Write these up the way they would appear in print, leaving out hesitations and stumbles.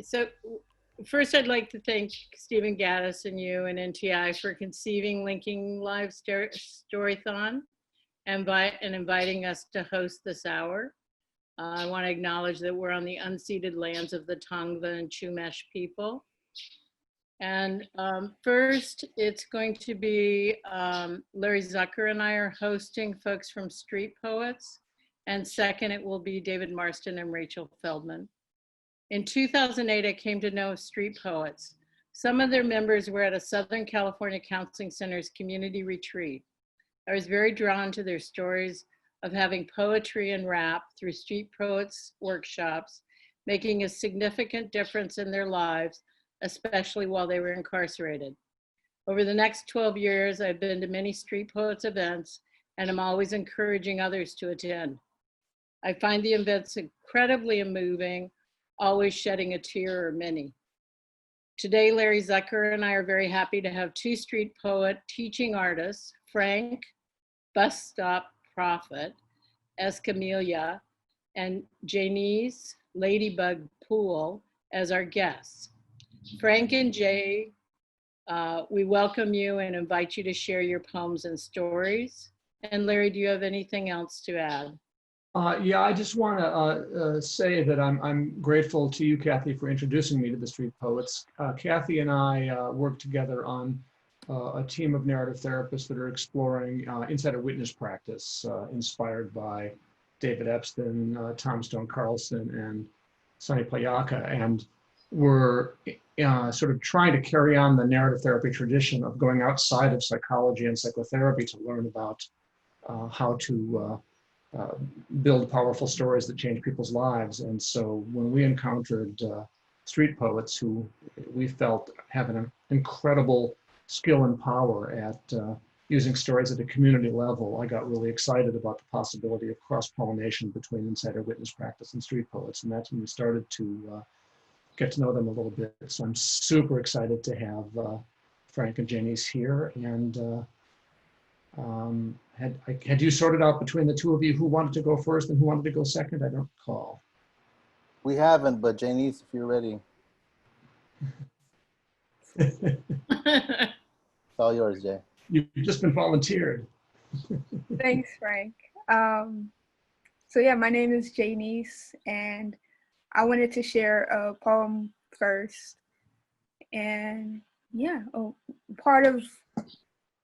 So first, I'd like to thank Stephen Gaddis and you and NTI for conceiving Linking Live Storython and inviting us to host this hour. I want to acknowledge that we're on the unceded lands of the Tongva and Chumash people. And first, it's going to be Larry Zucker and I are hosting folks from Street Poets. And second, it will be David Marston and Rachel Feldman. In 2008, I came to know Street Poets. Some of their members were at a Southern California Counseling Center's community retreat. I was very drawn to their stories of having poetry and rap through Street Poets workshops, making a significant difference in their lives, especially while they were incarcerated. Over the next 12 years, I've been to many Street Poets events, and I'm always encouraging others to attend. I find the events incredibly moving, always shedding a tear or many. Today, Larry Zucker and I are very happy to have two Street Poet teaching artists, Frank, Bus Stop Prophet, Escamilla, and Janice Ladybug Poole as our guests. Frank and Jay, we welcome you and invite you to share your poems and stories. And Larry, do you have anything else to add? Yeah, I just want to say that I'm grateful to you, Kathy, for introducing me to the Street Poets. Kathy and I work together on a team of narrative therapists that are exploring insider witness practice, inspired by David Epstein, Tom Stone Carlson, and Sonny Payaka. And we're sort of trying to carry on the narrative therapy tradition of going outside of psychology and psychotherapy to learn about how to build powerful stories that change people's lives. And so when we encountered Street Poets, who we felt have an incredible skill and power at using stories at a community level, I got really excited about the possibility of cross-pollination between insider witness practice and Street Poets. And that's when we started to get to know them a little bit. So I'm super excited to have Frank and Janice here. And had you sorted out between the two of you who wanted to go first and who wanted to go second? I don't recall. We haven't, but Janice, if you're ready. It's all yours, Jay. You've just been volunteered. Thanks, Frank. So yeah, my name is Janice, and I wanted to share a poem first. And yeah, part of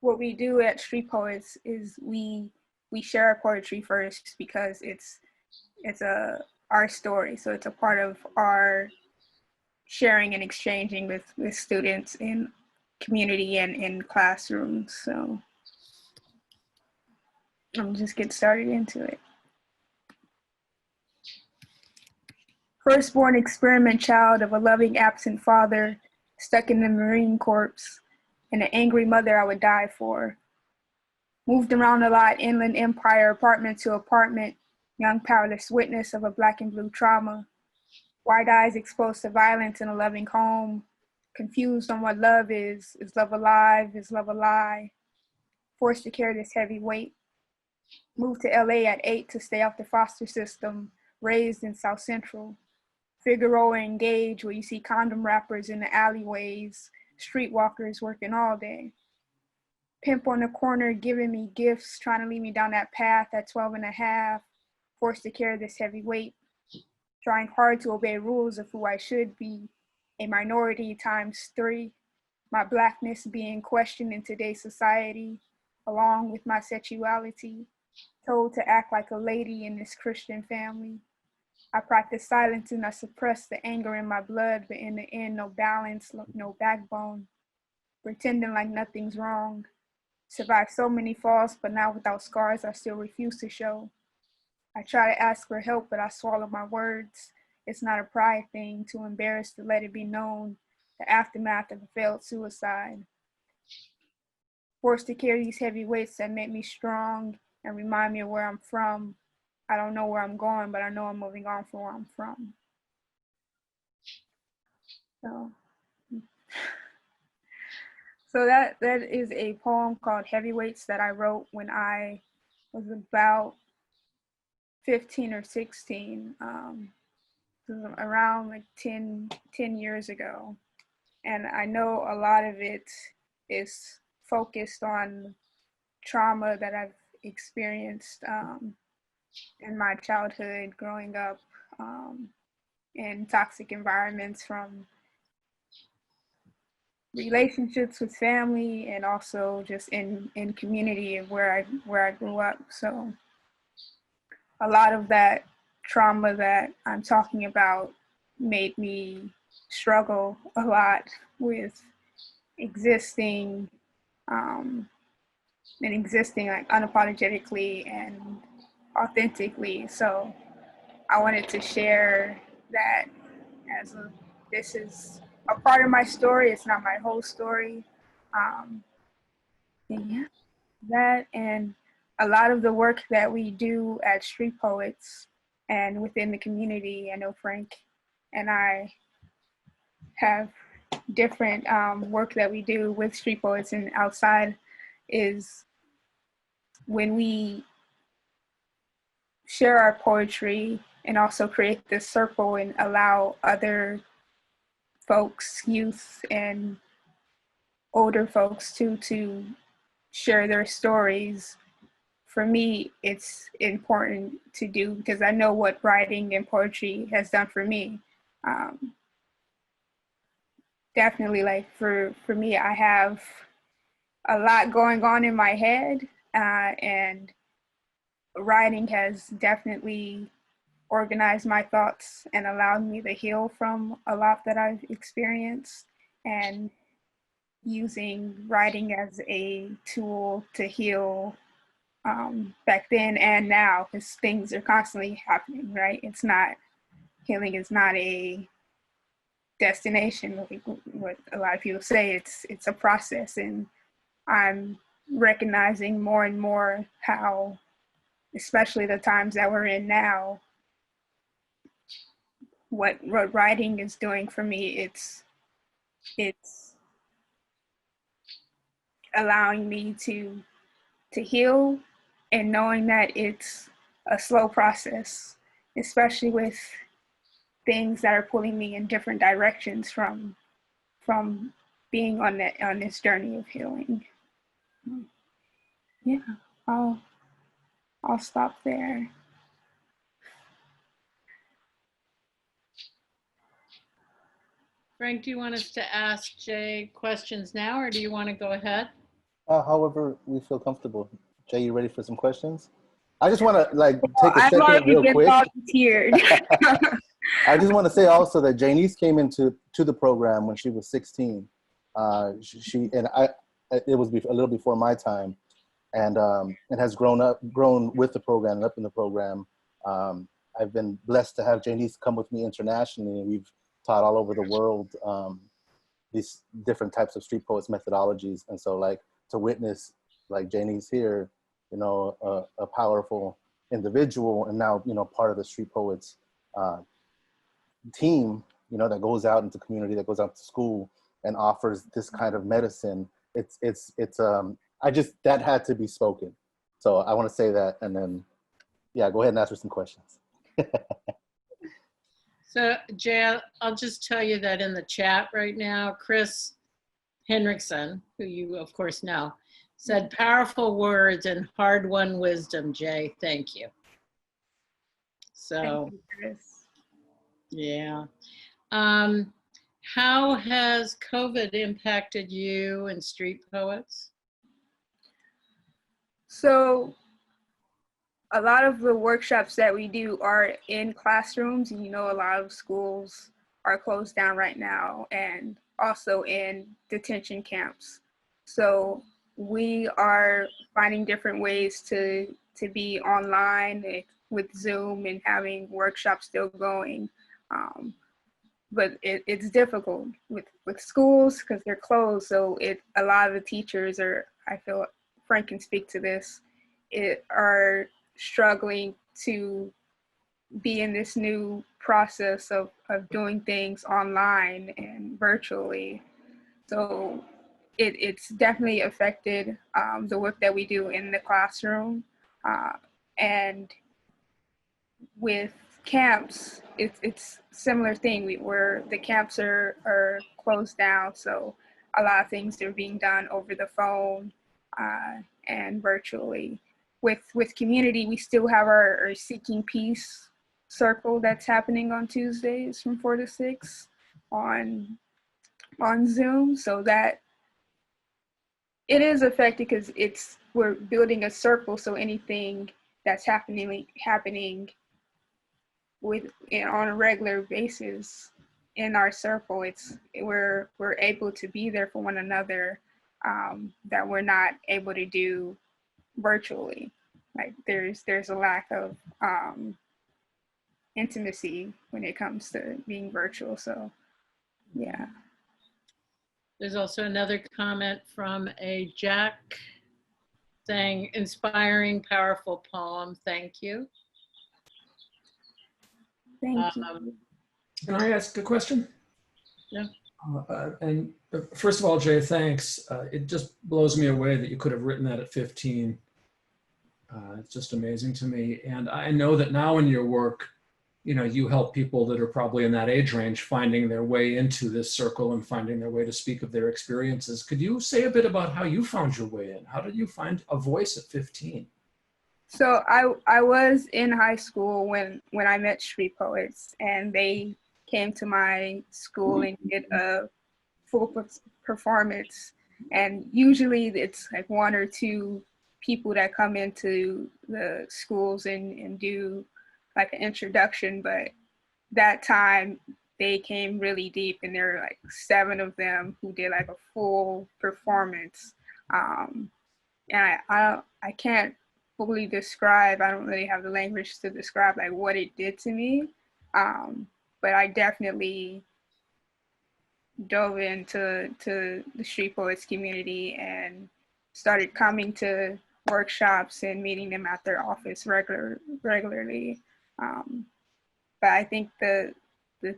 what we do at Street Poets is we share our poetry first because it's our story. So it's a part of our sharing and exchanging with students in community and in classrooms. So I'm just get started into it. Firstborn experiment child of a loving absent father, stuck in the Marine Corps, and an angry mother I would die for. Moved around a lot, inland empire, apartment to apartment, young powerless witness of a black and blue trauma. Wide eyes exposed to violence in a loving home, confused on what love is love alive, is love a lie? Forced to carry this heavy weight. Moved to LA at 8 to stay off the foster system, raised in South Central. Figueroa engaged where you see condom wrappers in the alleyways, streetwalkers working all day. Pimp on the corner giving me gifts, trying to lead me down that path at 12 and a half, forced to carry this heavy weight, trying hard to obey rules of who I should be, a minority times 3, my blackness being questioned in today's society, along with my sexuality, told to act like a lady in this Christian family. I practice silence and I suppress the anger in my blood, but in the end, no balance, no backbone. Pretending like nothing's wrong. Survived so many falls, but now without scars, I still refuse to show. I try to ask for help, but I swallow my words. It's not a pride thing, too embarrassed to let it be known, the aftermath of a failed suicide. Forced to carry these heavy weights that make me strong and remind me of where I'm from. I don't know where I'm going, but I know I'm moving on from where I'm from. So that is a poem called Heavyweights that I wrote when I was about 15 or 16. around like 10 years ago. And I know a lot of it is focused on trauma that I've experienced in my childhood, growing up in toxic environments, from relationships with family and also just in community of where I grew up. So a lot of that trauma that I'm talking about made me struggle a lot with existing and existing like unapologetically and authentically. So I wanted to share that as this is a part of my story. It's not my whole story. And yeah, that and a lot of the work that we do at Street Poets and within the community. I know Frank and I have different work that we do with Street Poets and outside, is when we share our poetry and also create this circle and allow other folks, youth and older folks to share their stories. For me, it's important to do because I know what writing and poetry has done for me. Definitely, like for me, I have a lot going on in my head, and writing has definitely organized my thoughts and allowed me to heal from a lot that I've experienced, and using writing as a tool to heal back then and now, because things are constantly happening, right? It's not, healing is not a destination, like what a lot of people say. It's a process, and I'm recognizing more and more how, especially the times that we're in now, what writing is doing for me. It's allowing me to heal, and knowing that it's a slow process, especially with things that are pulling me in different directions from being on this journey of healing. Yeah, I'll stop there. Frank, do you want us to ask Jay questions now, or do you want to go ahead? However we feel comfortable. Jay, you ready for some questions? I just want to like take a I've second already real been quick. volunteered. I just want to say also that Janice came into the program when she was 16. She and I, it was a little before my time, and has grown with the program and up in the program. I've been blessed to have Janice come with me internationally, and we've taught all over the world these different types of street poets methodologies. And so like to witness like Janice here, you know, a powerful individual, and now, you know, part of the Street Poets team, you know, that goes out into community, that goes out to school and offers this kind of medicine. It's I just, that had to be spoken. So I want to say that, and then, yeah, go ahead and ask her some questions. So Jay, I'll just tell you that in the chat right now, Chris Henriksen, who you of course know, said powerful words and hard-won wisdom, Jay. Thank you. So, Thank you, Chris. yeah. How has COVID impacted you and Street Poets? So a lot of the workshops that we do are in classrooms. You know, a lot of schools are closed down right now, and also in detention camps. So we are finding different ways to be online with Zoom and having workshops still going. But it's difficult with schools because they're closed. So a lot of the teachers are, I feel Frank can speak to this, are struggling to be in this new process of doing things online and virtually. So it's definitely affected the work that we do in the classroom. And with camps, it's similar thing. Where the camps are closed down, so a lot of things are being done over the phone and virtually. With community, we still have our Seeking Peace circle that's happening on Tuesdays from 4 to 6 on Zoom. So that it is affected because we're building a circle. So anything that's happening on a regular basis in our circle, we're able to be there for one another that we're not able to do virtually. Like there's a lack of intimacy when it comes to being virtual. So yeah. There's also another comment from a Jack saying, inspiring, powerful poem. Thank you. Thank you. Can I ask a question? Yeah. First of all, Jay, thanks. It just blows me away that you could have written that at 15. It's just amazing to me. And I know that now in your work, you help people that are probably in that age range finding their way into this circle and finding their way to speak of their experiences. Could you say a bit about how you found your way in? How did you find a voice at 15? So I was in high school when I met street poets, and they came to my school and did a full performance. And usually it's like one or two people that come into the schools and do like an introduction, but that time they came really deep, and there were like 7 of them who did like a full performance. And I can't fully describe, I don't really have the language to describe like what it did to me. But I definitely dove into the street poets community and started coming to workshops and meeting them at their office regularly. But I think the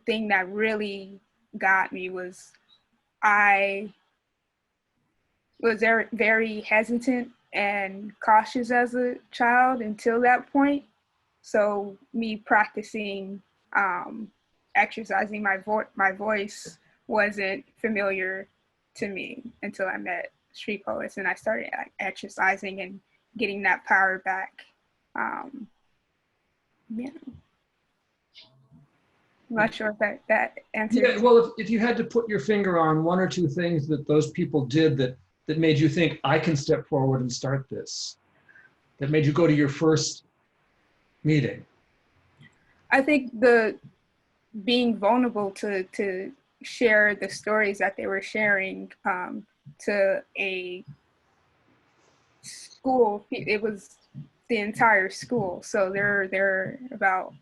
thing that really got me was I was very hesitant and cautious as a child until that point. So me practicing exercising my voice wasn't familiar to me until I met street poets and I started exercising and getting that power back. Yeah. I'm not sure if that answers. Yeah, well, if you had to put your finger on 1 or 2 things that those people did that made you think, I can step forward and start this, that made you go to your first meeting. I think the being vulnerable to share the stories that they were sharing to a school. It was the entire school. So there about,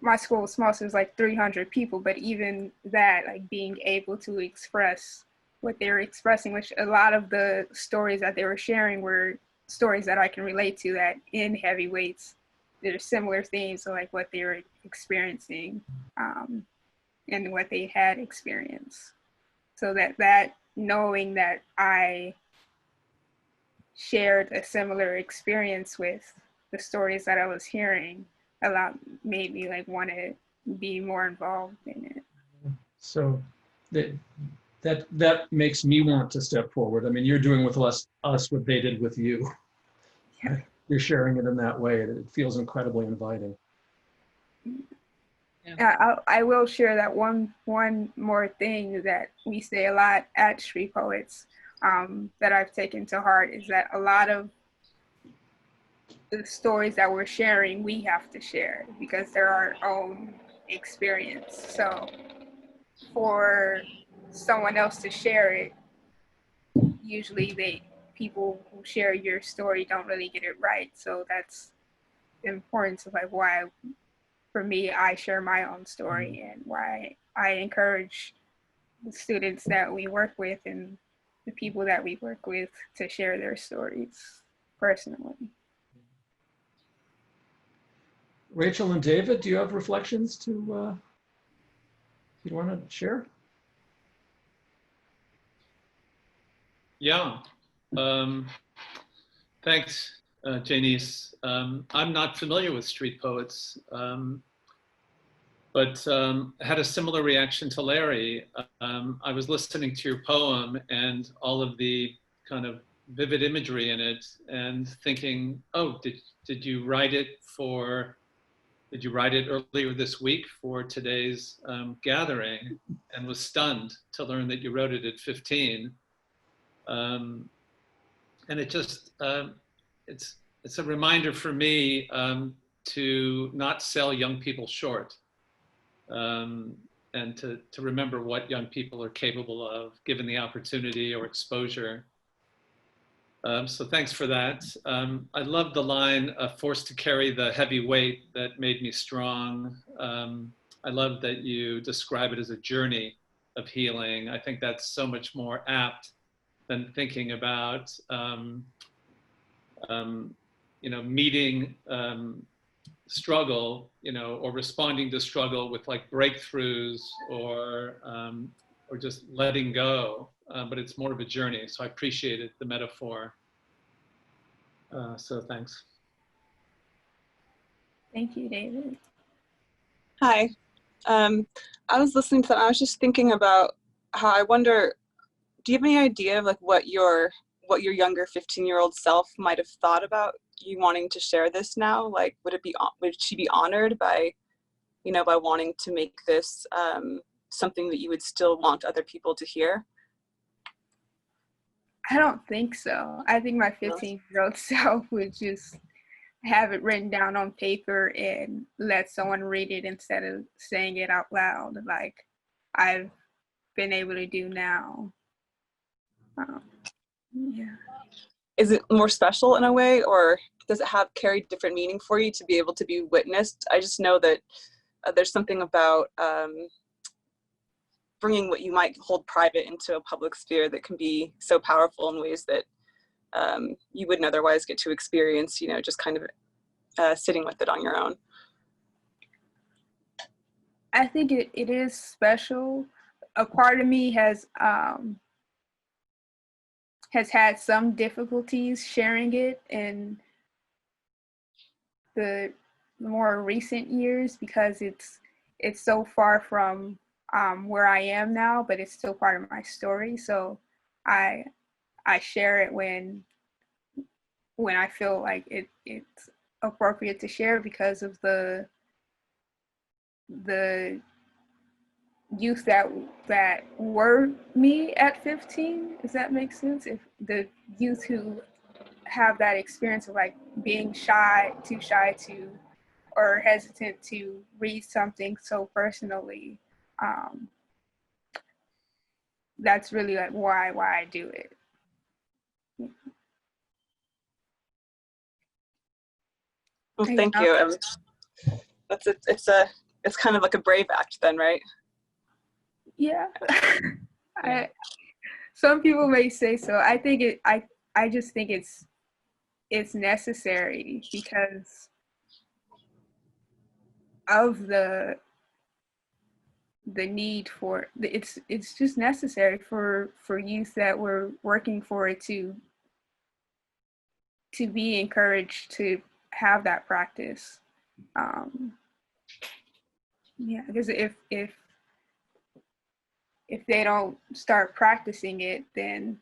my school was small, so it was like 300 people, but even that, like being able to express what they were expressing, which a lot of the stories that they were sharing were stories that I can relate to, that in heavyweights, there's similar themes, so like what they were experiencing and what they had experienced. So that knowing that I shared a similar experience with the stories that I was hearing made me like want to be more involved in it. So that makes me want to step forward. I mean, you're doing with us what they did with you. Yeah. You're sharing it in that way. It feels incredibly inviting. Yeah. I will share that one more thing that we say a lot at Street Poets that I've taken to heart is that a lot of the stories that we're sharing, we have to share because they're our own experience. So for someone else to share it, usually people who share your story don't really get it right. So that's the importance of like why, for me, I share my own story and why I encourage the students that we work with and the people that we work with to share their stories personally. Rachel and David, do you have reflections you want to share? Yeah, thanks Janice. I'm not familiar with street poets, but had a similar reaction to Larry. I was listening to your poem and all of the kind of vivid imagery in it, and thinking, oh, did you write it earlier this week for today's gathering? And was stunned to learn that you wrote it at 15. And it just, it's a reminder for me to not sell young people short, and to remember what young people are capable of given the opportunity or exposure. So thanks for that. I love the line, forced to carry the heavy weight that made me strong. I love that you describe it as a journey of healing. I think that's so much more apt than thinking about meeting struggle, or responding to struggle with like breakthroughs or just letting go. But it's more of a journey. So I appreciated the metaphor. So thanks. Thank you, David. Hi. I was listening to that. I was just thinking about how I wonder, do you have any idea of like what your younger 15-year-old self might have thought about you wanting to share this now? Like, would she be honored by wanting to make this something that you would still want other people to hear? I don't think so. I think my 15-year-old self would just have it written down on paper and let someone read it instead of saying it out loud, like I've been able to do now. Yeah. Is it more special in a way, or does it carry different meaning for you to be able to be witnessed? I just know that there's something about bringing what you might hold private into a public sphere that can be so powerful in ways that you wouldn't otherwise get to experience, just kind of sitting with it on your own. I think it is special. A part of me has had some difficulties sharing it in the more recent years because it's so far from where I am now, but it's still part of my story. So I share it when I feel like it's appropriate to share because of the youth that were me at 15. Does that make sense? If the youth who have that experience of like being too shy to, or hesitant to read something so personally, that's really like why I do it. Well, thank you. It's kind of like a brave act then, right? Yeah. Some people may say so. I think I just think it's necessary because of the need for it's just necessary for youth that were working for it to be encouraged to have that practice. Yeah, because if they don't start practicing it, then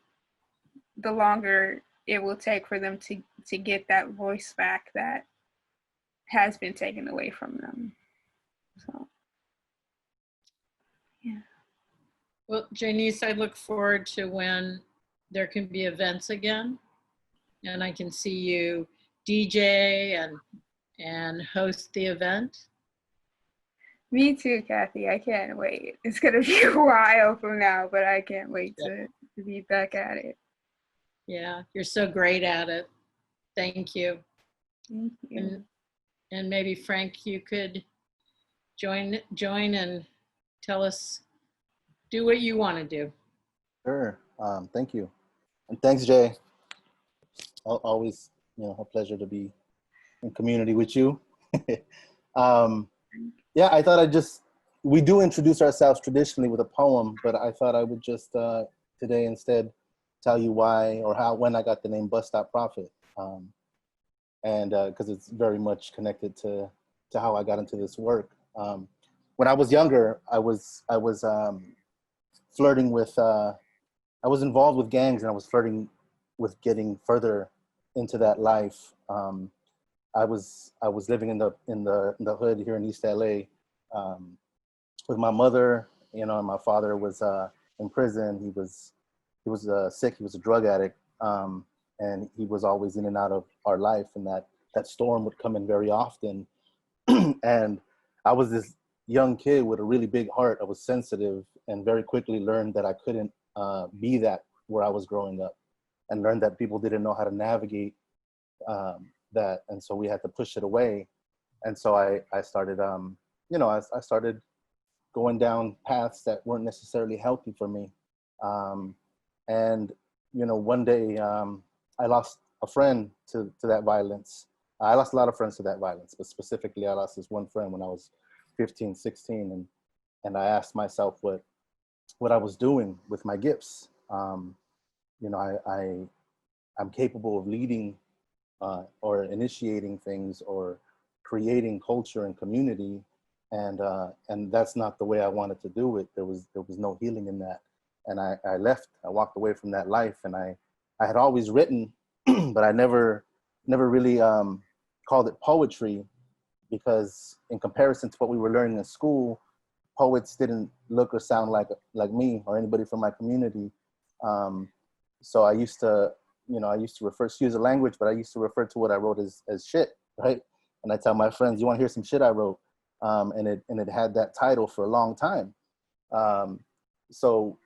the longer it will take for them to get that voice back that has been taken away from them. So, yeah. Well, Janice, I look forward to when there can be events again, and I can see you DJ and host the event. Me too, Kathy. I can't wait. It's gonna be a while from now, but I can't wait to be back at it. Yeah, you're so great at it. Thank you. Thank you. And maybe Frank, you could join and tell us, do what you want to do. Sure. Thank you. And thanks, Jay. Always, a pleasure to be in community with you. Yeah, I thought we do introduce ourselves traditionally with a poem, but I thought I would just today instead tell you why or when I got the name Bus Stop Prophet. and because it's very much connected to how I got into this work. When I was younger, I was flirting with. I was involved with gangs, and I was flirting with getting further into that life. I was living in the hood here in East LA with my mother, and my father was in prison. He was sick. He was a drug addict, and he was always in and out of our life. And that storm would come in very often. And I was this young kid with a really big heart. I was sensitive, and very quickly learned that I couldn't be that where I was growing up, and learned that people didn't know how to navigate that, and so we had to push it away. And so I started, I started going down paths that weren't necessarily healthy for me. And one day I lost a friend to that violence. I lost a lot of friends to that violence, but specifically I lost this one friend when I was 15, 16, and I asked myself what I was doing with my gifts. I'm capable of leading or initiating things or creating culture and community, and that's not the way I wanted to do it. There was no healing in that, and I left. I walked away from that life, and I had always written, but I never really called it poetry, because in comparison to what we were learning in school, poets didn't look or sound like me or anybody from my community. So I used to refer, excuse the language, but I used to refer to what I wrote as shit, right? And I tell my friends, you want to hear some shit I wrote? And it had that title for a long time. So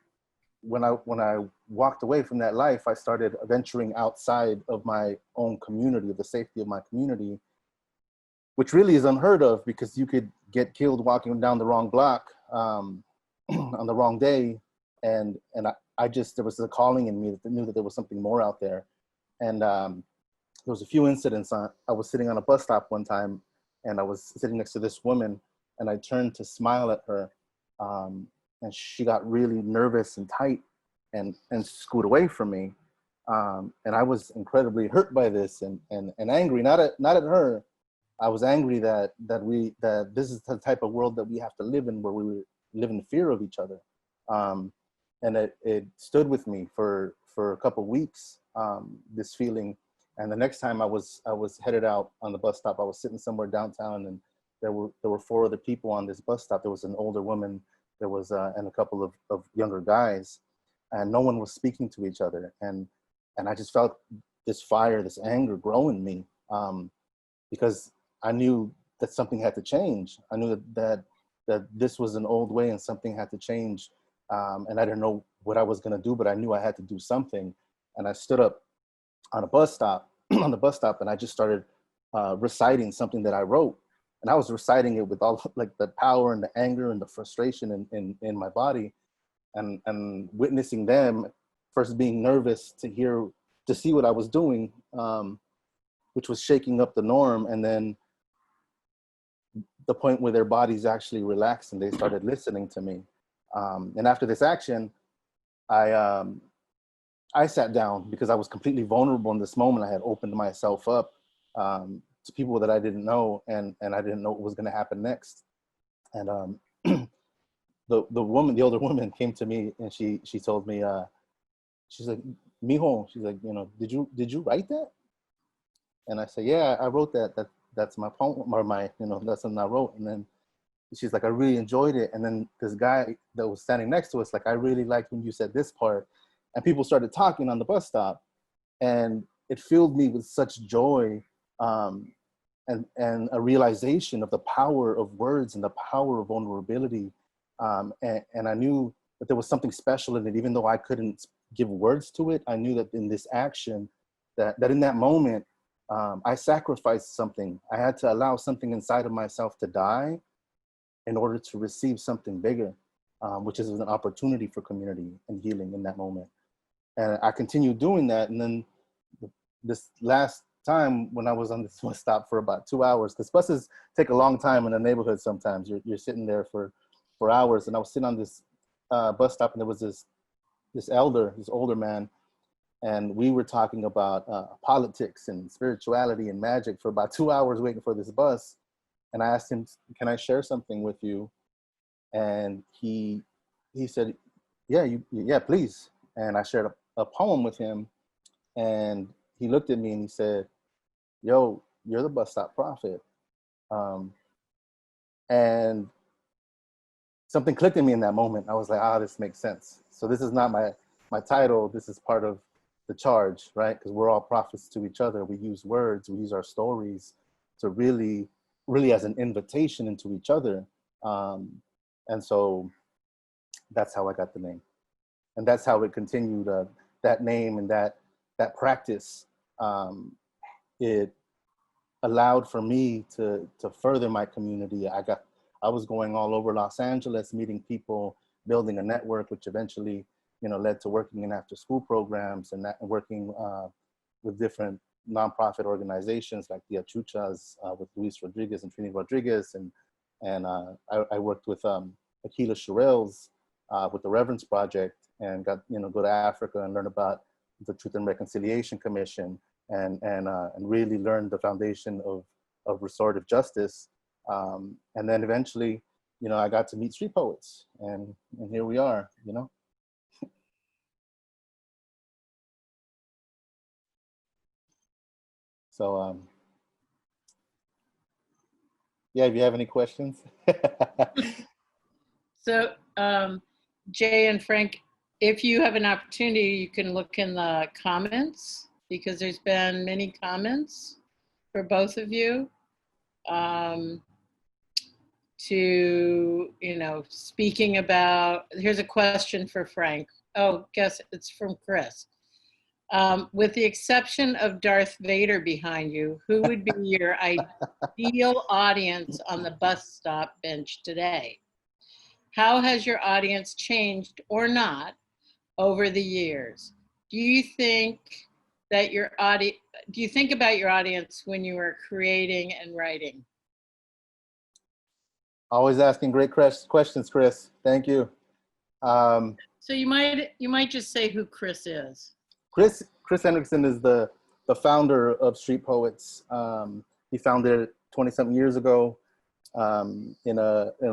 when I walked away from that life, I started venturing outside of my own community, of the safety of my community, which really is unheard of, because you could get killed walking down the wrong block on the wrong day. And there was a calling in me that knew that there was something more out there. And there was a few incidents. I was sitting on a bus stop one time, and I was sitting next to this woman, and I turned to smile at her. And she got really nervous and tight and scoot away from me. And I was incredibly hurt by this and angry, not at her. I was angry that this is the type of world that we have to live in, where we live in fear of each other. And it stood with me for a couple of weeks, this feeling. And the next time I was headed out on the bus stop, I was sitting somewhere downtown, and there were 4 other people on this bus stop. There was an older woman, there was and a couple of younger guys, and no one was speaking to each other. And I just felt this fire, this anger grow in me, because I knew that something had to change. I knew that this was an old way and something had to change. And I didn't know what I was going to do, but I knew I had to do something. And I stood up on a bus stop, and I just started reciting something that I wrote. And I was reciting it with all like the power and the anger and the frustration in my body, and witnessing them first being nervous to see what I was doing, which was shaking up the norm. And then the point where their bodies actually relaxed and they started listening to me. And after this action, I sat down, because I was completely vulnerable in this moment. I had opened myself up to people that I didn't know, and I didn't know what was going to happen next. And the older woman came to me, and she told me, she's like, "Mijo," she's like, did you write that?" And I said, "Yeah, I wrote that. That's my poem, or that's something I wrote." And then she's like, "I really enjoyed it." And then this guy that was standing next to us, like, "I really liked when you said this part." And people started talking on the bus stop, and it filled me with such joy, and a realization of the power of words and the power of vulnerability. And I knew that there was something special in it, even though I couldn't give words to it. I knew that in this action, that in that moment, I sacrificed something. I had to allow something inside of myself to die in order to receive something bigger, which is an opportunity for community and healing in that moment. And I continued doing that. And then this last time, when I was on this bus stop for about 2 hours, because buses take a long time in the neighborhood sometimes. You're sitting there for hours. And I was sitting on this bus stop, and there was this older man, and we were talking about politics and spirituality and magic for about 2 hours waiting for this bus. And I asked him, "Can I share something with you?" And he said, "Yeah, please." And I shared a poem with him, and he looked at me and he said, "Yo, you're the bus stop prophet." And something clicked in me in that moment. I was like, this makes sense. So this is not my title. This is part of the charge, right? Because we're all prophets to each other. We use words, we use our stories to really as an invitation into each other. And so that's how I got the name. And that's how it continued, that name and that practice. It allowed for me to further my community. I was going all over Los Angeles, meeting people, building a network, which eventually, led to working in after-school programs and working with different nonprofit organizations like the Achuchas with Luis Rodriguez and Trini Rodriguez, and I worked with Aquila Sherrills with the Reverence Project, and got go to Africa and learn about the Truth and Reconciliation Commission, and really learned the foundation of restorative justice. And then eventually, I got to meet street poets, and here we are, So, yeah, if you have any questions. So, Jay and Frank, if you have an opportunity, you can look in the comments, because there's been many comments for both of you. To, speaking about, here's a question for Frank. Oh, guess it's from Chris. With the exception of Darth Vader behind you, who would be your ideal audience on the bus stop bench today? How has your audience changed or not over the years? Do you think about your audience when you were creating and writing? Always asking great questions, Chris. Thank you. So you might just say who Chris is. Chris Hendrickson is the founder of Street Poets. He founded it 20-something years ago in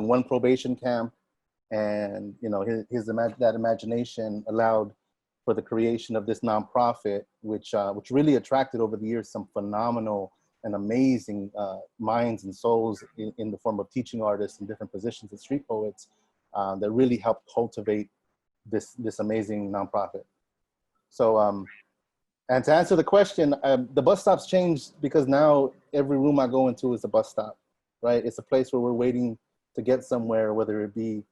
one probation camp, and that imagination allowed for the creation of this nonprofit, which really attracted over the years some phenomenal and amazing minds and souls in the form of teaching artists in different positions as street poets that really helped cultivate this amazing nonprofit. So, and to answer the question, the bus stops changed because now every room I go into is a bus stop, right? It's a place where we're waiting to get somewhere, whether it be,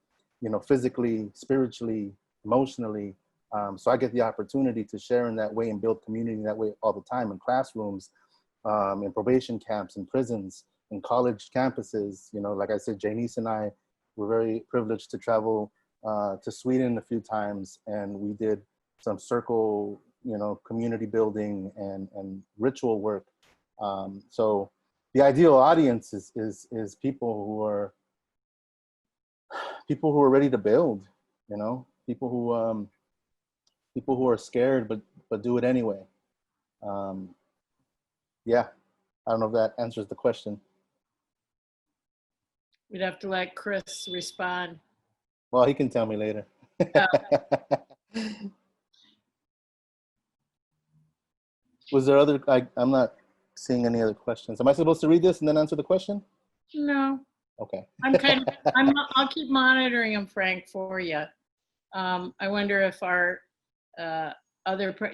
physically, spiritually, emotionally. So I get the opportunity to share in that way and build community that way all the time in classrooms, in probation camps, in prisons, in college campuses. Like I said, Janice and I were very privileged to travel to Sweden a few times, and we did some circle, community building and ritual work. So the ideal audience is people who are ready to build, people who are scared but do it anyway. Yeah, I don't know if that answers the question. We'd have to let Chris respond. Well, he can tell me later. Was there other, I'm not seeing any other questions. Am I supposed to read this and then answer the question? No. Okay. I'll keep monitoring them, Frank, for you. I wonder if our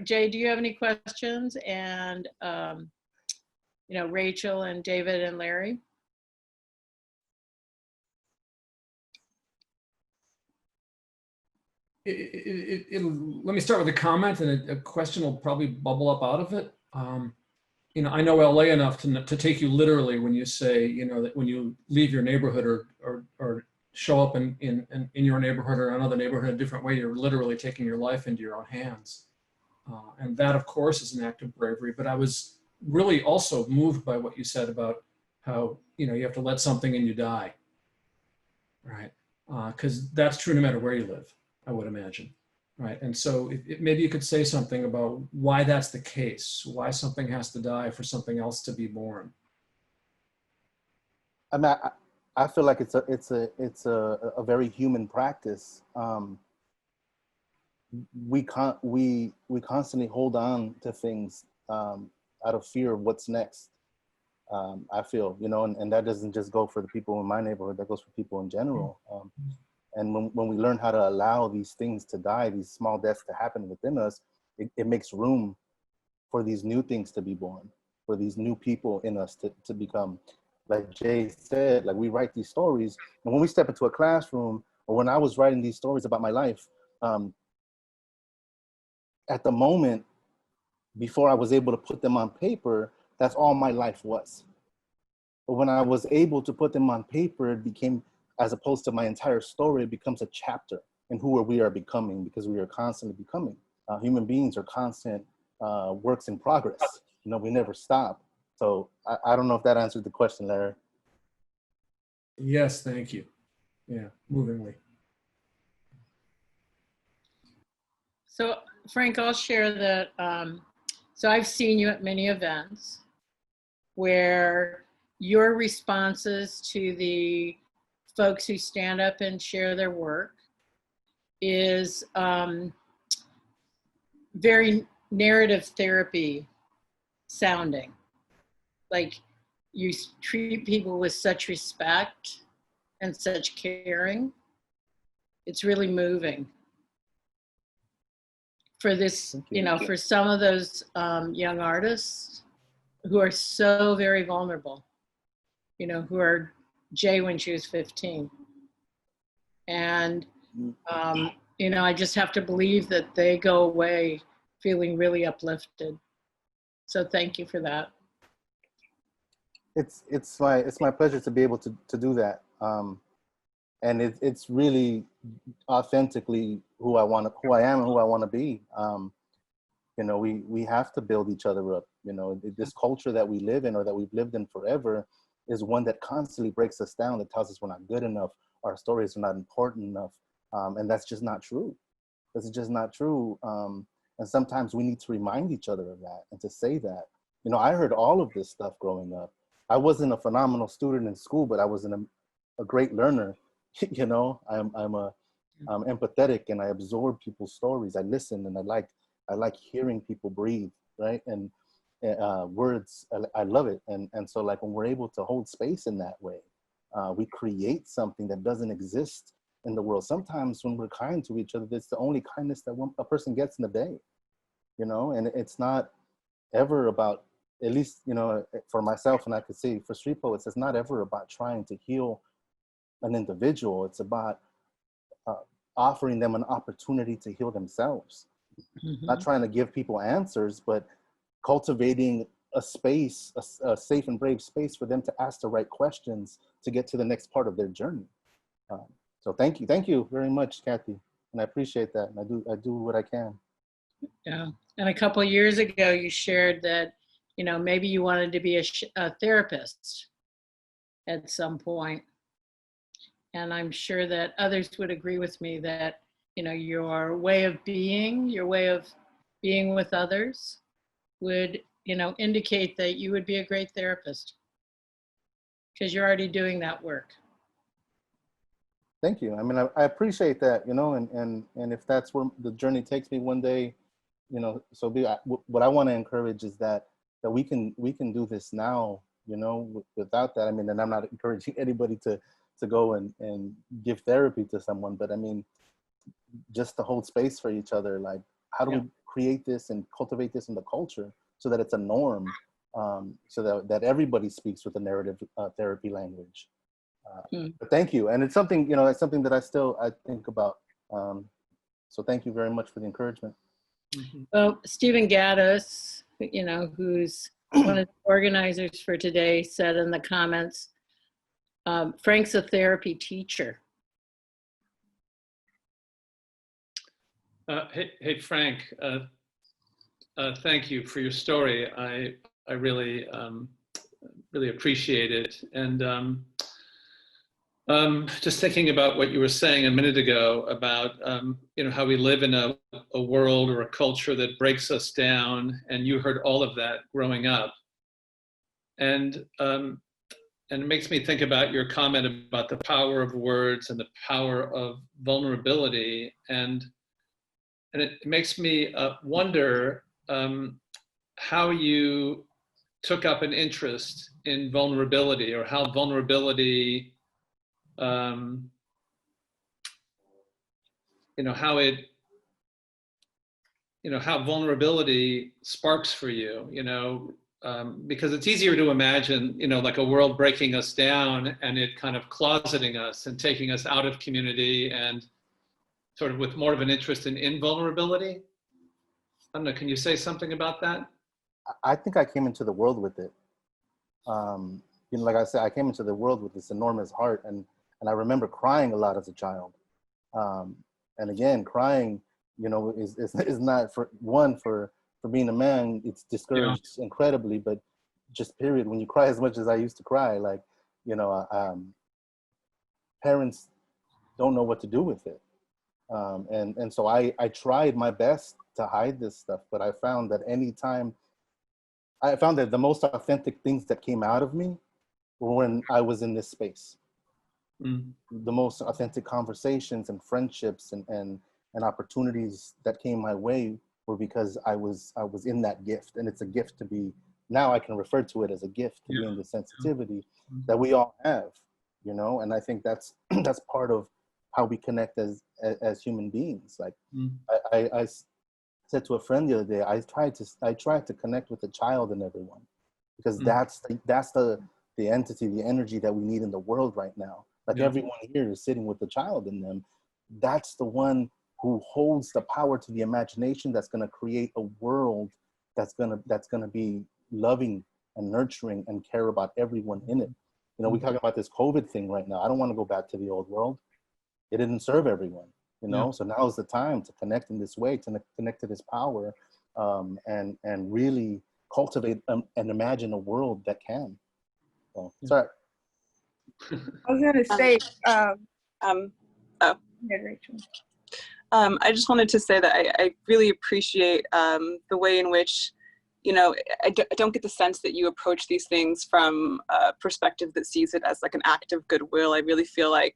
Jay, do you have any questions? And, Rachel and David and Larry? Let me start with a comment, and a question will probably bubble up out of it. I know LA enough to take you literally when you say, that when you leave your neighborhood or show up in your neighborhood or another neighborhood in a different way, you're literally taking your life into your own hands. And that, of course, is an act of bravery. But I was really also moved by what you said about how, you have to let something in you die, right? Because that's true no matter where you live, I would imagine. right? And so maybe you could say something about why that's the case, why something has to die for something else to be born. I mean, I feel like it's a very human practice. We constantly hold on to things out of fear of what's next. I feel, and that doesn't just go for the people in my neighborhood, that goes for people in general. And when we learn how to allow these things to die, these small deaths to happen within us, it makes room for these new things to be born, for these new people in us to become. Like Jay said, like we write these stories, and when we step into a classroom, or when I was writing these stories about my life, at the moment, before I was able to put them on paper, that's all my life was. But when I was able to put them on paper, it became, as opposed to my entire story, it becomes a chapter in who we are becoming, because we are constantly becoming. Human beings are constant works in progress. We never stop. So I don't know if that answered the question, Larry. Yes, thank you. Yeah, movingly. So Frank, I'll share that. So I've seen you at many events where your responses to the folks who stand up and share their work is very narrative therapy sounding. Like you treat people with such respect and such caring. It's really moving. For this, for some of those young artists who are so very vulnerable, who are Jay when she was 15. And, I just have to believe that they go away feeling really uplifted. So thank you for that. It's my pleasure to be able to do that. And it's really authentically who I am and who I want to be. We have to build each other up. This culture that we live in, or that we've lived in forever, is one that constantly breaks us down, that tells us we're not good enough, our stories are not important enough. And that's just not true. This is just not true. And sometimes we need to remind each other of that and to say that. I heard all of this stuff growing up. I wasn't a phenomenal student in school, but I was a great learner. I'm empathetic, and I absorb people's stories. I listen, and I like hearing people breathe, right? And words, I love it. And so, like, when we're able to hold space in that way, we create something that doesn't exist in the world. Sometimes when we're kind to each other, that's the only kindness that a person gets in the day, and it's not ever about, at least, for myself, and I could say for street poets, it's not ever about trying to heal an individual. It's about offering them an opportunity to heal themselves. Mm-hmm. Not trying to give people answers, but cultivating a space, a safe and brave space for them to ask the right questions to get to the next part of their journey. So thank you very much, Kathy, and I appreciate that. And I do what I can. Yeah, and a couple of years ago, you shared that, maybe you wanted to be a therapist at some point. And I'm sure that others would agree with me that, your way of being with others would, indicate that you would be a great therapist, because you're already doing that work. Thank you. I mean, I appreciate that, and if that's where the journey takes me one day, so what I want to encourage is that we can do this now, without that. I mean, and I'm not encouraging anybody to go and give therapy to someone, but I mean, just to hold space for each other. Like, how do we create this and cultivate this in the culture so that it's a norm, so that everybody speaks with a narrative therapy language. But thank you. And it's something, it's something that I think about. So thank you very much for the encouragement. Well, Stephen Gaddis, who's one of the organizers for today, said in the comments, Frank's a therapy teacher. Hey, Frank, thank you for your story. I really, really appreciate it. And Just thinking about what you were saying a minute ago about how we live in a world or a culture that breaks us down, and you heard all of that growing up, and it makes me think about your comment about the power of words and the power of vulnerability, and it makes me wonder how you took up an interest in vulnerability, or how vulnerability how vulnerability sparks for you, because it's easier to imagine, like a world breaking us down and it kind of closeting us and taking us out of community, and sort of with more of an interest in invulnerability. I don't know, can you say something about that? I think I came into the world with it. Like I said, I came into the world with this enormous heart, and I remember crying a lot as a child. And again, crying, is not for being a man. It's discouraged incredibly, but just period. When you cry as much as I used to cry, like, parents don't know what to do with it. And so I tried my best to hide this stuff, but I found that the most authentic things that came out of me were when I was in this space. The most authentic conversations and friendships and opportunities that came my way were because I was in that gift. And it's a gift to be, now I can refer to it as a gift to be in the sensitivity that we all have, and I think that's part of how we connect as human beings. Like I said to a friend the other day, I tried to connect with the child in everyone, because that's the entity, the energy that we need in the world right now. Like everyone here is sitting with the child in them. That's the one who holds the power to the imagination that's going to create a world that's going to be loving and nurturing and care about everyone in it. We're talking about this COVID thing right now. I don't want to go back to the old world. It didn't serve everyone, So now is the time to connect in this way, to connect to this power, and really cultivate and imagine a world that can. So, sorry. I was gonna say, Oh. yeah, Rachel. I just wanted to say that I really appreciate the way in which, I don't get the sense that you approach these things from a perspective that sees it as like an act of goodwill. I really feel like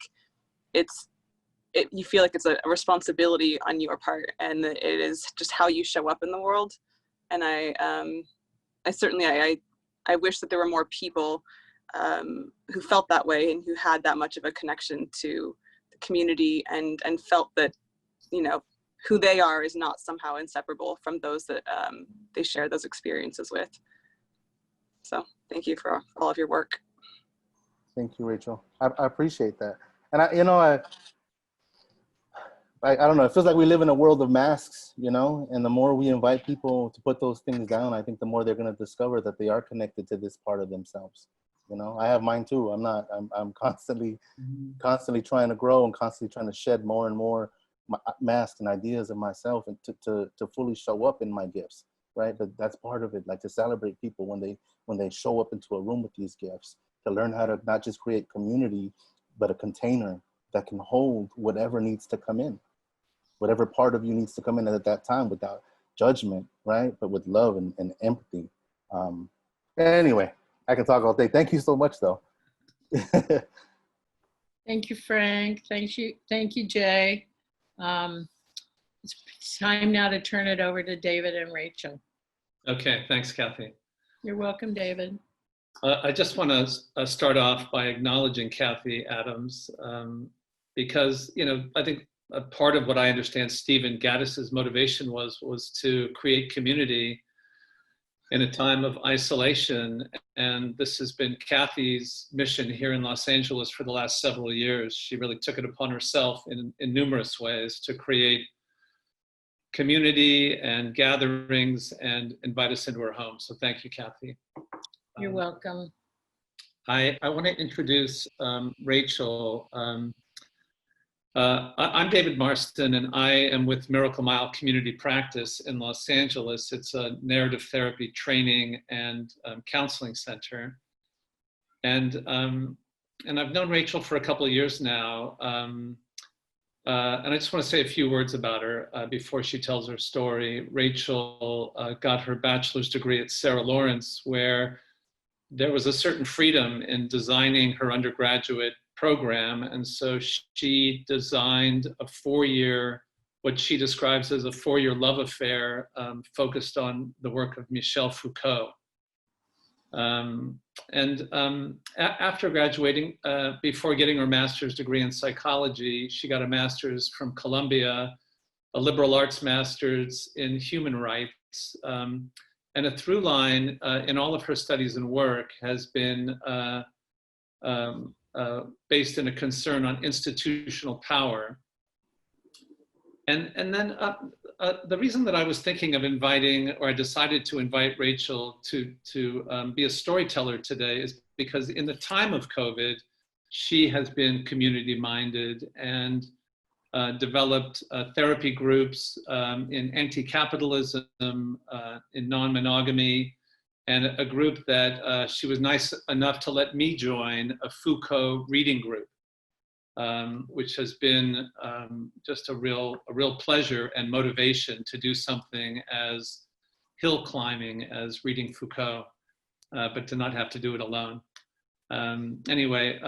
you feel like it's a responsibility on your part, and that it is just how you show up in the world. And I certainly wish that there were more people who felt that way and who had that much of a connection to the community, and felt that, who they are is not somehow inseparable from those that they share those experiences with. So thank you for all of your work. Thank you, Rachel. I appreciate that. And I don't know, it feels like we live in a world of masks, and the more we invite people to put those things down, I think the more they're going to discover that they are connected to this part of themselves. I have mine too. I'm constantly trying to grow and constantly trying to shed more and more masks and ideas of myself, and to fully show up in my gifts, right? But that's part of it, like to celebrate people when they show up into a room with these gifts, to learn how to not just create community, but a container that can hold whatever needs to come in, whatever part of you needs to come in at that time, without judgment, right? But with love and empathy. Anyway, I can talk all day. Thank you so much, though. Thank you, Frank. Thank you, Jay. It's time now to turn it over to David and Rachel. Okay, thanks, Kathy. You're welcome, David. I just want to start off by acknowledging Kathy Adams, because, I think a part of what I understand Stephen Gaddis's motivation was to create community in a time of isolation. And this has been Kathy's mission here in Los Angeles for the last several years. She really took it upon herself in numerous ways to create community and gatherings and invite us into her home. So thank you, Kathy. You're welcome. I want to introduce Rachel. I'm David Marston, and I am with Miracle Mile Community Practice in Los Angeles. It's a narrative therapy training and counseling center. And and I've known Rachel for a couple of years now. And I just want to say a few words about her before she tells her story. Rachel got her bachelor's degree at Sarah Lawrence, where there was a certain freedom in designing her undergraduate program. And so she designed a 4-year, what she describes as a 4-year love affair focused on the work of Michel Foucault. After graduating, before getting her master's degree in psychology, she got a master's from Columbia, a liberal arts master's in human rights. And a through line in all of her studies and work has been based in a concern on institutional power. And then the reason that I was thinking of inviting, or I decided to invite Rachel to be a storyteller today is because in the time of COVID, she has been community minded and developed therapy groups in anti-capitalism, in non-monogamy, and a group that she was nice enough to let me join, a Foucault reading group. Which has been just a real pleasure and motivation to do something as hill climbing as reading Foucault, but to not have to do it alone. Anyway,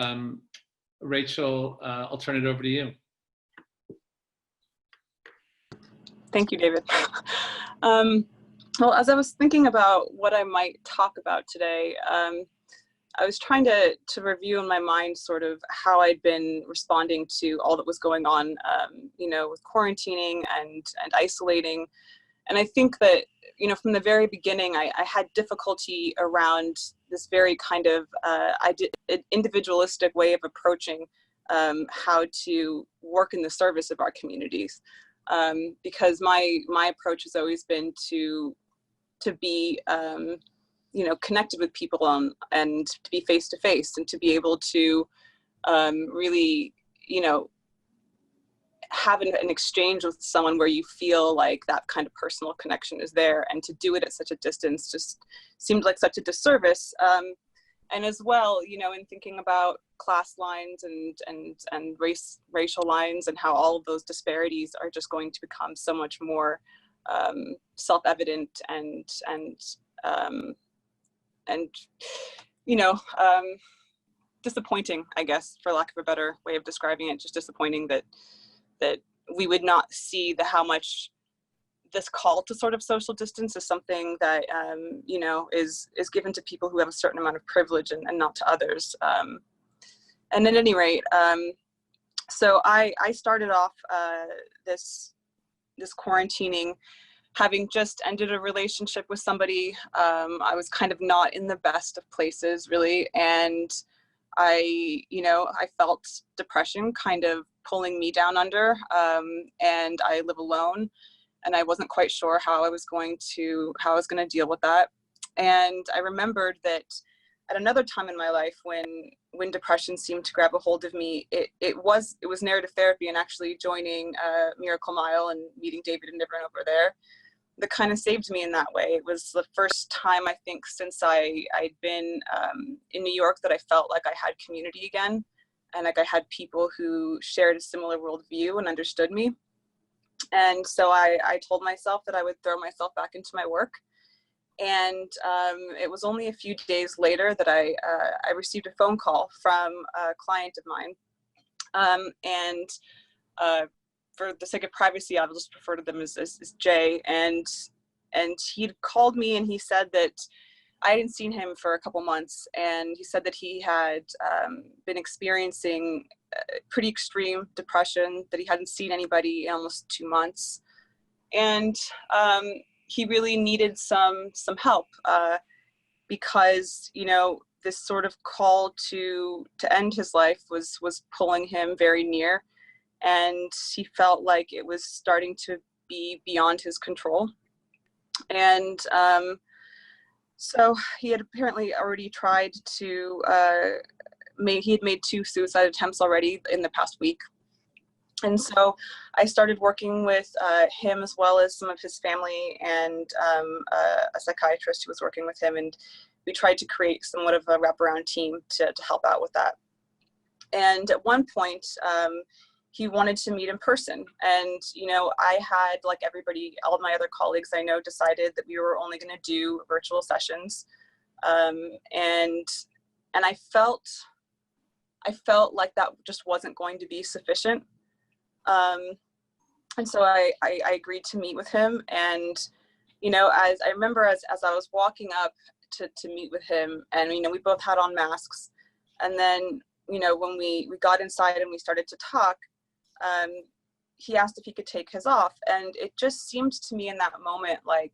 Rachel, I'll turn it over to you. Thank you, David. Well, as I was thinking about what I might talk about today, I was trying to review in my mind sort of how I'd been responding to all that was going on, you know, with quarantining and isolating. And I think that, you know, from the very beginning, I had difficulty around this very kind of individualistic way of approaching how to work in the service of our communities. Because my approach has always been to be, you know, connected with people and to be face to face and to be able to really, you know, have an exchange with someone where you feel like that kind of personal connection is there, and to do it at such a distance just seemed like such a disservice. And as well, you know, in thinking about class lines and racial lines and how all of those disparities are just going to become so much more self-evident and you know, disappointing, I guess, for lack of a better way of describing it, just disappointing that we would not see how much this call to sort of social distance is something that, you know, is given to people who have a certain amount of privilege and not to others. And at any rate, so I started off this quarantining having just ended a relationship with somebody. I was kind of not in the best of places, really, and I felt depression kind of pulling me down under, and I live alone, and I wasn't quite sure how I was going to deal with that. And I remembered that at another time in my life when depression seemed to grab a hold of me, it was narrative therapy and actually joining Miracle Mile and meeting David and everyone over there that kind of saved me in that way. It was the first time, I think, since I'd been in New York that I felt like I had community again, and like I had people who shared a similar worldview and understood me. And so I told myself that I would throw myself back into my work. And it was only a few days later that I received a phone call from a client of mine. For the sake of privacy, I'll just refer to them as Jay. And he'd called me and he said that I hadn't seen him for a couple months. And he said that he had been experiencing pretty extreme depression, that he hadn't seen anybody in almost 2 months. And he really needed some help because, you know, this sort of call to end his life was pulling him very near. And he felt like it was starting to be beyond his control. And so he had apparently already tried to, he had made 2 suicide attempts already in the past week. And so I started working with him as well as some of his family and a psychiatrist who was working with him. And we tried to create somewhat of a wraparound team to help out with that. And at one point, he wanted to meet in person. And, I had, like everybody, all of my other colleagues I know, decided that we were only going to do virtual sessions. And I felt like that just wasn't going to be sufficient. And so I agreed to meet with him. And, as I remember, as I was walking up to meet with him, and, we both had on masks. And then, when we got inside and we started to talk, he asked if he could take his off. And it just seemed to me in that moment, like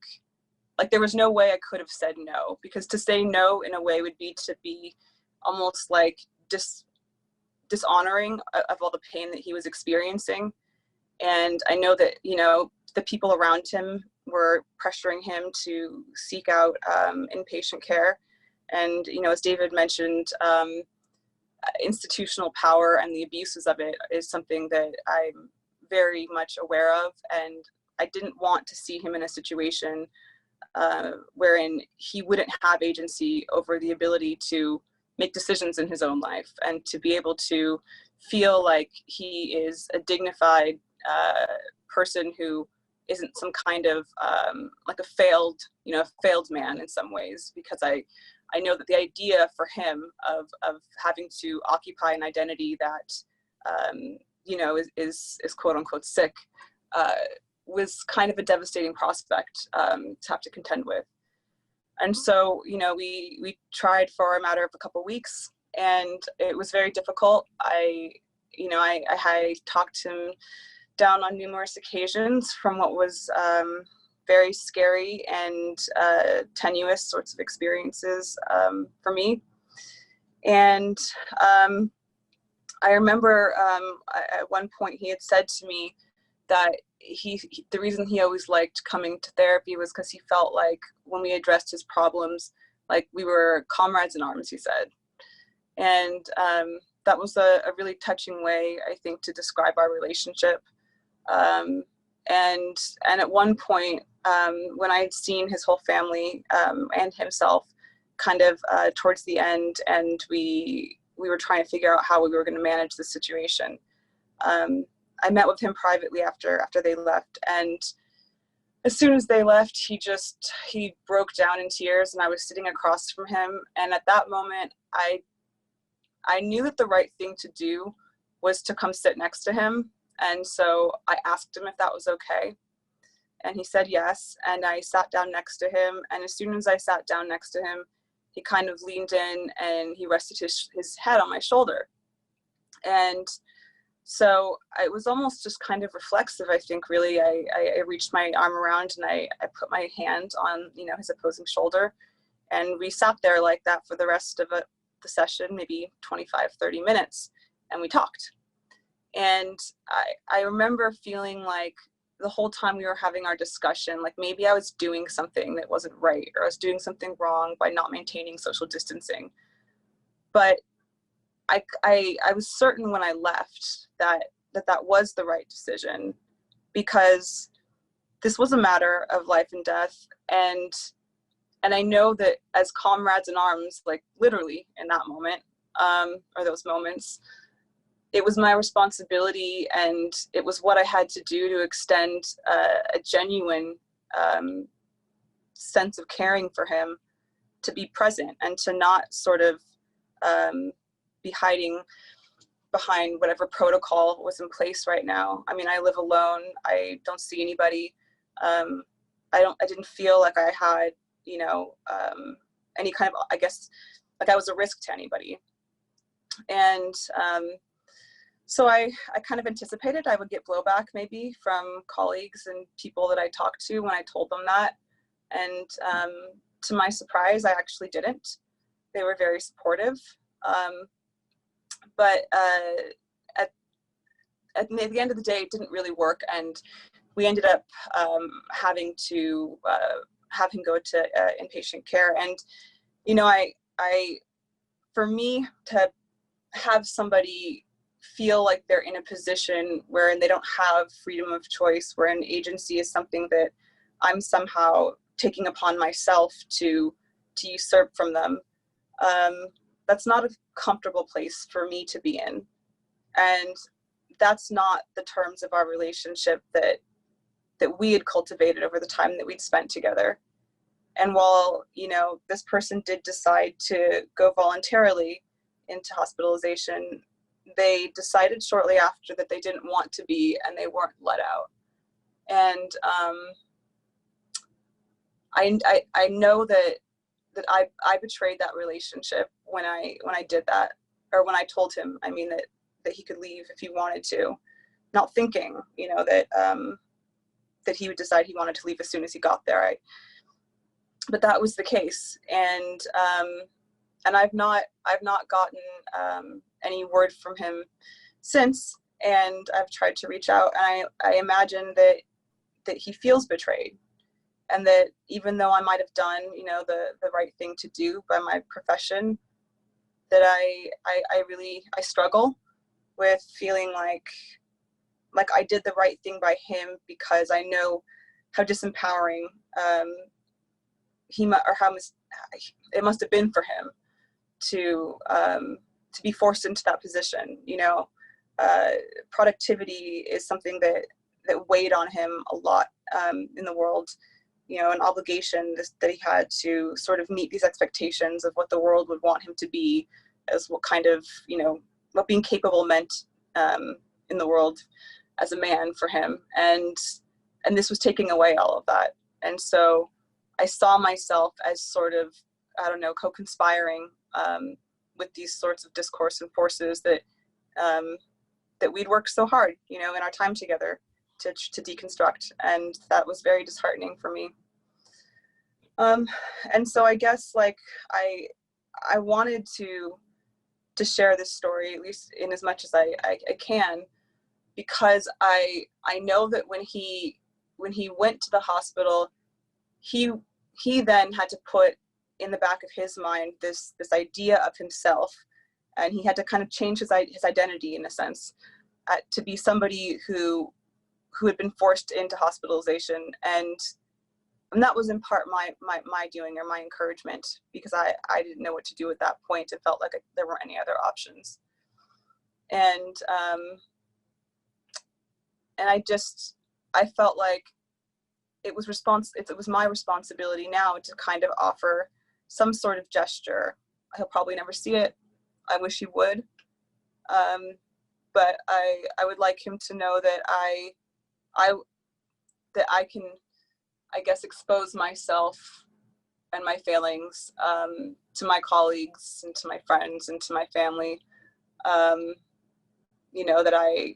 there was no way I could have said no, because to say no in a way would be to be almost like dishonoring of all the pain that he was experiencing. And I know that, the people around him were pressuring him to seek out inpatient care. And, as David mentioned, institutional power and the abuses of it is something that I'm very much aware of. And I didn't want to see him in a situation wherein he wouldn't have agency over the ability to make decisions in his own life, and to be able to feel like he is a dignified person who isn't some kind of like a failed man in some ways. Because I know that the idea for him of having to occupy an identity that is quote unquote sick was kind of a devastating prospect to have to contend with. And so, we tried for a matter of a couple weeks, and it was very difficult. I talked him down on numerous occasions from what was very scary and tenuous sorts of experiences for me. And I remember at one point he had said to me that the reason he always liked coming to therapy was because he felt like when we addressed his problems, like we were comrades in arms, he said. And that was a really touching way, I think, to describe our relationship. And at one point, when I had seen his whole family and himself kind of towards the end, and we were trying to figure out how we were going to manage the situation, I met with him privately after they left. And as soon as they left, he broke down in tears, and I was sitting across from him. And at that moment, I knew that the right thing to do was to come sit next to him. And so I asked him if that was okay. And he said yes. And I sat down next to him. And as soon as I sat down next to him, he kind of leaned in and he rested his head on my shoulder. And so it was almost just kind of reflexive, I think, really. I reached my arm around and I put my hand on, his opposing shoulder. And we sat there like that for the rest of the session, maybe 25, 30 minutes. And we talked. And I remember feeling like the whole time we were having our discussion, like maybe I was doing something that wasn't right, or I was doing something wrong by not maintaining social distancing. But I was certain when I left that was the right decision, because this was a matter of life and death. And I know that as comrades in arms, like literally in that moment, or those moments, it was my responsibility, and it was what I had to do to extend a genuine sense of caring for him, to be present and to not sort of be hiding behind whatever protocol was in place right now. I mean, I live alone. I don't see anybody. I didn't feel like I had, any kind of, I guess, like I was a risk to anybody. And so I kind of anticipated I would get blowback maybe from colleagues and people that I talked to when I told them that. And to my surprise, I actually didn't. They were very supportive. But at the end of the day, it didn't really work. And we ended up having to have him go to inpatient care. And, for me to have somebody feel like they're in a position wherein they don't have freedom of choice, wherein agency is something that I'm somehow taking upon myself to usurp from them, a comfortable place for me to be in. And that's not the terms of our relationship that we had cultivated over the time that we'd spent together. And while, you know, this person did decide to go voluntarily into hospitalization, they decided shortly after that they didn't want to be, and they weren't let out. And I know that I betrayed that relationship when I did that, or when I told him, I mean, that he could leave if he wanted to, not thinking, you know, that that he would decide he wanted to leave as soon as he got there. But that was the case, and I've not gotten any word from him since, and I've tried to reach out, and I imagine that he feels betrayed, and that even though I might have done, you know, the right thing to do by my profession, that I really struggle with feeling like I did the right thing by him, because I know how disempowering it must have been for him to be forced into that position. You know, productivity is something that weighed on him a lot in the world. You know, an obligation that he had to sort of meet these expectations of what the world would want him to be, as what kind of, you know, what being capable meant in the world as a man for him. And this was taking away all of that. And so I saw myself as sort of, I don't know, co-conspiring with these sorts of discourse and forces that we'd worked so hard, you know, in our time together to deconstruct. And that was very disheartening for me. And so I guess, like, I wanted to share this story, at least in as much as I can, because I know that when he went to the hospital, he then had to put in the back of his mind this idea of himself, and he had to kind of change his identity, in a sense, to be somebody who had been forced into hospitalization. And that was in part my doing, or my encouragement, because I didn't know what to do at that point. It felt like there weren't any other options. And I felt like it was my responsibility now to kind of offer some sort of gesture. He'll probably never see it. I wish he would. But I would like him to know that I can, I guess, expose myself and my failings to my colleagues and to my friends and to my family. You know, that I'm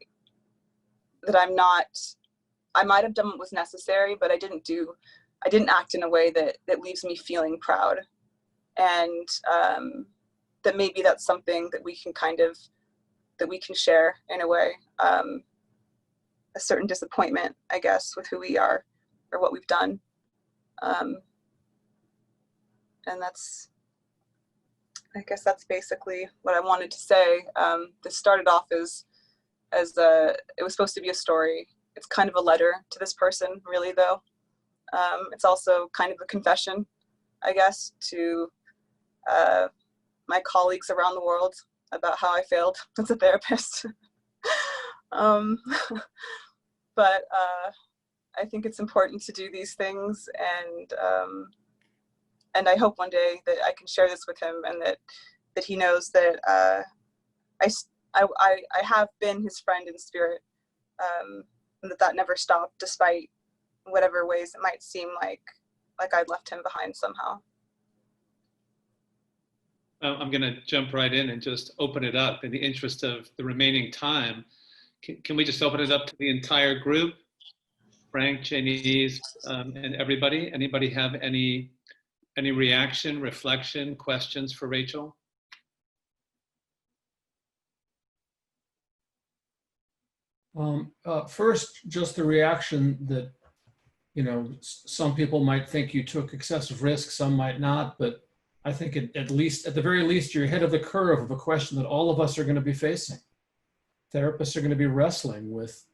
not, I might have done what was necessary, but I didn't act in a way that leaves me feeling proud. And that maybe that's something that we can share in a way, a certain disappointment, I guess, with who we are or what we've done. And I guess that's basically what I wanted to say. This started off as it was supposed to be a story. It's kind of a letter to this person, really, though. It's also kind of a confession, I guess, to my colleagues around the world about how I failed as a therapist. But I think it's important to do these things, and I hope one day that I can share this with him, and that he knows that I have been his friend in spirit, and that never stopped, despite whatever ways it might seem like I'd left him behind somehow. I'm going to jump right in and just open it up in the interest of the remaining time. Can we just open it up to the entire group? Frank, Janice, and everybody. Anybody have any reaction, reflection, questions for Rachel? First, just the reaction that, you know, some people might think you took excessive risks, some might not, but I think at the very least, you're ahead of the curve of a question that all of us are going to be facing. Therapists are going to be wrestling with,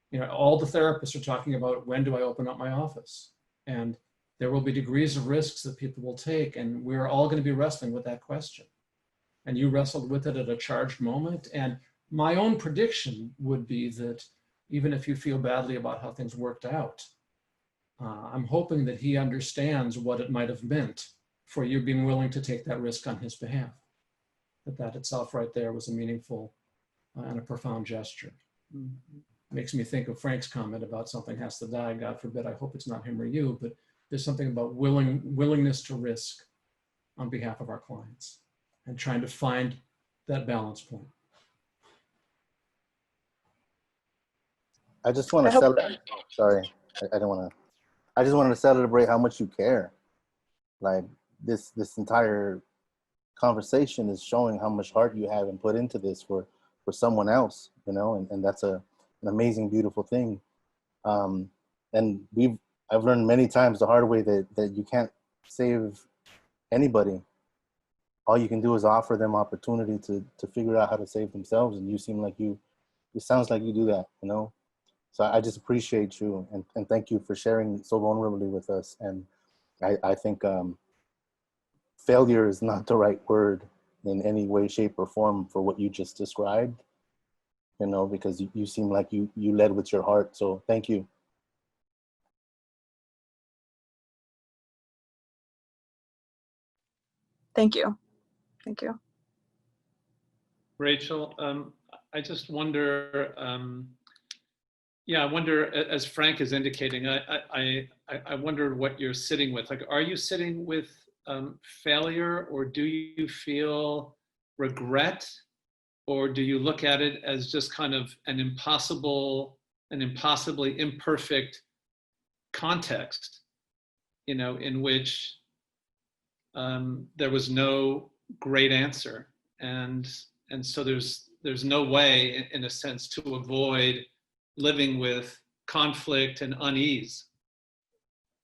you know, all the therapists are talking about, when do I open up my office? And there will be degrees of risks that people will take, and we're all going to be wrestling with that question. and you wrestled with it at a charged moment. And my own prediction would be that even if you feel badly about how things worked out, I'm hoping that he understands what it might have meant for you being willing to take that risk on his behalf. That itself right there was a meaningful and a profound gesture. Makes me think of Frank's comment about something has to die. God forbid, I hope it's not him or you, but there's something about willingness to risk on behalf of our clients and trying to find that balance point. I just want I to hope celebrate. Sorry, I don't want to. I just wanted to celebrate how much you care. Like this entire conversation is showing how much heart you have and put into this for someone else, you know, and that's an amazing, beautiful thing. And I've learned many times the hard way that you can't save anybody. All you can do is offer them opportunity to figure out how to save themselves. And you seem like it sounds like you do that, you know? So I just appreciate you and thank you for sharing so vulnerably with us. And I think failure is not the right word in any way, shape, or form for what you just described, you know, because you seem like you led with your heart. So thank you. Thank you. Thank you. Rachel, I just wonder, I wonder, as Frank is indicating, I wonder what you're sitting with. Like, are you sitting with failure, or do you feel regret, or do you look at it as just kind of an impossibly imperfect context, you know, in which there was no great answer, and so there's no way, in a sense, to avoid living with conflict and unease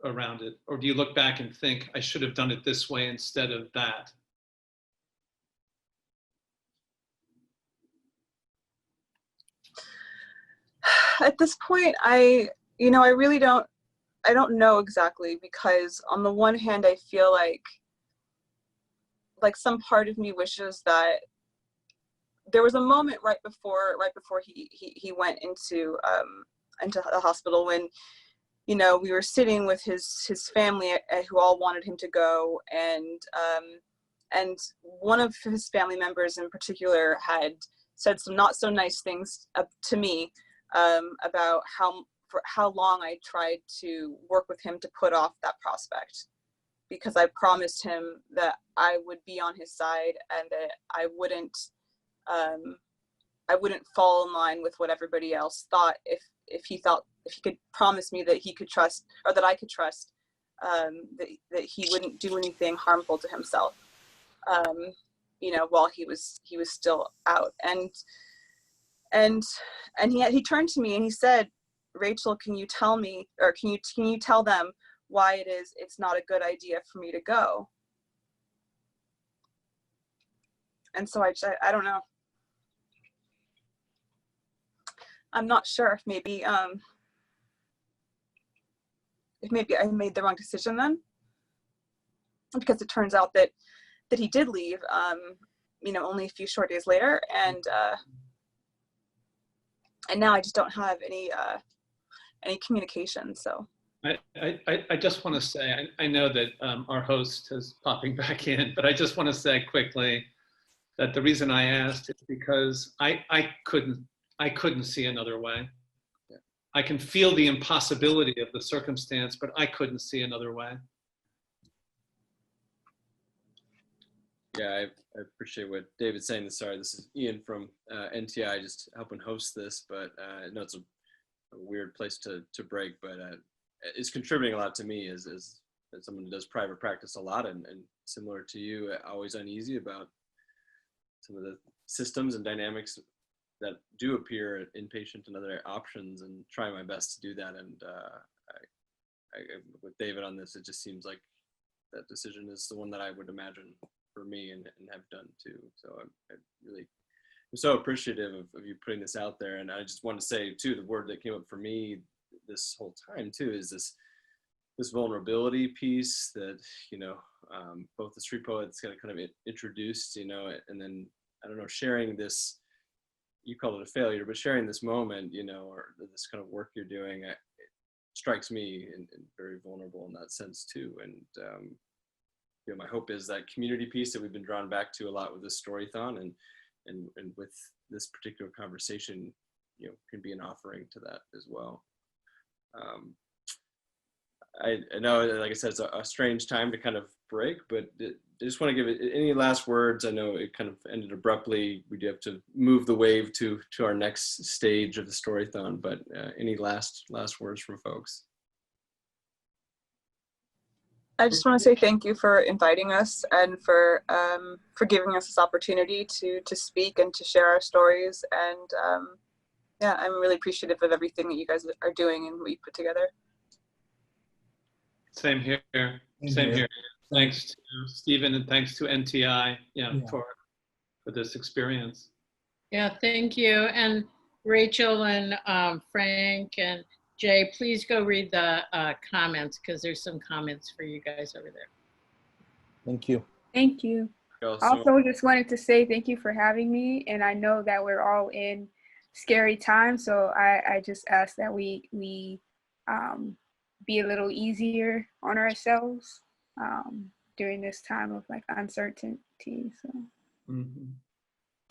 around it? Or do you look back and think, I should have done it this way instead of that? At this point, I really don't know exactly, because on the one hand, I feel like some part of me wishes that there was a moment right before he went into the hospital when, you know, we were sitting with his family who all wanted him to go, and one of his family members in particular had said some not so nice things to me about how long I tried to work with him to put off that prospect, because I promised him that I would be on his side and that I wouldn't fall in line with what everybody else thought, if he could promise me that he could trust, or that I could trust, that he wouldn't do anything harmful to himself, you know, while he was still out. And he turned to me and he said, Rachel, can you tell me, or can you tell them why it's not a good idea for me to go? And so I don't know. I'm not sure if maybe I made the wrong decision then, because it turns out that he did leave, you know, only a few short days later, and now I just don't have any communication. So I just want to say, I know that our host is popping back in, but I just want to say quickly that the reason I asked is because I couldn't see another way. I can feel the impossibility of the circumstance, but I couldn't see another way. Yeah, I appreciate what David's saying. Sorry, this is Ian from NTI, just helping host this, but I know it's a weird place to break, but it's contributing a lot to me as someone who does private practice a lot, and similar to you, always uneasy about some of the systems and dynamics that do appear in inpatient and other options, and trying my best to do that. And I with David on this, it just seems like that decision is the one that I would imagine for me and have done too. So I really am so appreciative of you putting this out there. And I just want to say too, the word that came up for me this whole time too is this vulnerability piece that, you know, both the street poets got kind of introduced, you know, and then, I don't know, sharing this, you call it a failure, but sharing this moment, you know, or this kind of work you're doing, it strikes me in very vulnerable in that sense too. And, you know, my hope is that community piece that we've been drawn back to a lot with this Storython and with this particular conversation, you know, can be an offering to that as well. I know, like I said, it's a strange time to kind of break, but I just want to give it any last words. I know it kind of ended abruptly. We do have to move the wave to our next stage of the Storython, but any last words from folks? I just want to say thank you for inviting us and for giving us this opportunity to speak and to share our stories. And yeah, I'm really appreciative of everything that you guys are doing and what you put together. Same here. Same here. Thanks to Stephen and thanks to NTI, for this experience. Yeah, thank you. And Rachel and Frank and Jay, please go read the comments because there's some comments for you guys over there. Thank you. Thank you. Also, just wanted to say thank you for having me. And I know that we're all in scary times, so I just ask that we be a little easier on ourselves during this time of like uncertainty. So. Mm-hmm.